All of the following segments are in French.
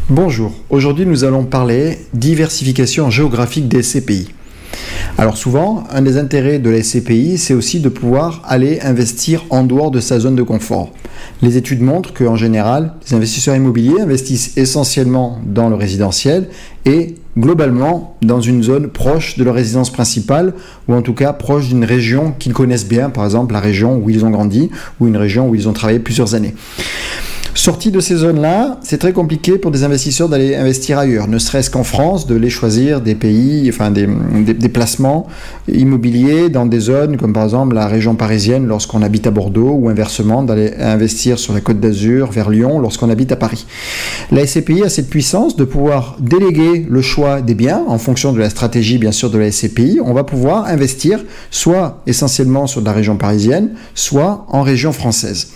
Bonjour, aujourd'hui nous allons parler diversification géographique des SCPI. Alors souvent, un des intérêts de la SCPI, c'est aussi de pouvoir aller investir en dehors de sa zone de confort. Les études montrent qu'en général, les investisseurs immobiliers investissent essentiellement dans le résidentiel et globalement dans une zone proche de leur résidence principale ou en tout cas proche d'une région qu'ils connaissent bien, par exemple la région où ils ont grandi ou une région où ils ont travaillé plusieurs années. Sortis de ces zones-là, c'est très compliqué pour des investisseurs d'aller investir ailleurs, ne serait-ce qu'en France, de les choisir des pays, enfin des placements immobiliers dans des zones comme par exemple la région parisienne lorsqu'on habite à Bordeaux ou inversement d'aller investir sur la Côte d'Azur vers Lyon lorsqu'on habite à Paris. La SCPI a cette puissance de pouvoir déléguer le choix des biens en fonction de la stratégie bien sûr de la SCPI. On va pouvoir investir soit essentiellement sur la région parisienne, soit en région française.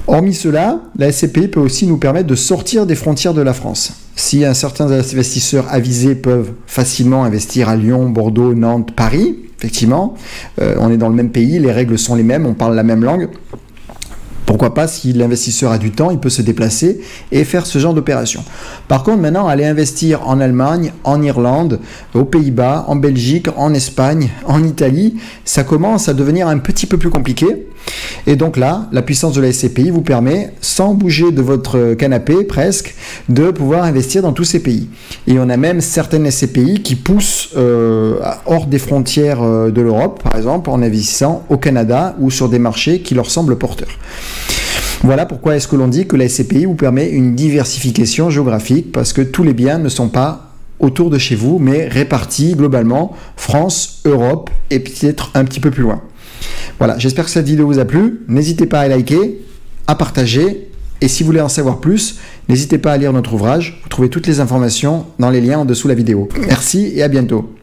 Hormis cela, la SCPI peut aussi nous permettre de sortir des frontières de la France. Si certains investisseurs avisés peuvent facilement investir à Lyon, Bordeaux, Nantes, Paris, effectivement, on est dans le même pays, les règles sont les mêmes, on parle la même langue. Pourquoi pas, si l'investisseur a du temps, il peut se déplacer et faire ce genre d'opération. Par contre, maintenant, aller investir en Allemagne, en Irlande, aux Pays-Bas, en Belgique, en Espagne, en Italie, ça commence à devenir un petit peu plus compliqué. Et donc là, la puissance de la SCPI vous permet, sans bouger de votre canapé presque, de pouvoir investir dans tous ces pays. Et on a même certaines SCPI qui poussent hors des frontières de l'Europe, par exemple, en investissant au Canada ou sur des marchés qui leur semblent porteurs. Voilà pourquoi est-ce que l'on dit que la SCPI vous permet une diversification géographique, parce que tous les biens ne sont pas autour de chez vous, mais répartis globalement France, Europe et peut-être un petit peu plus loin. Voilà, j'espère que cette vidéo vous a plu. N'hésitez pas à liker, à partager, et si vous voulez en savoir plus, n'hésitez pas à lire notre ouvrage. Vous trouvez toutes les informations dans les liens en dessous de la vidéo. Merci et à bientôt.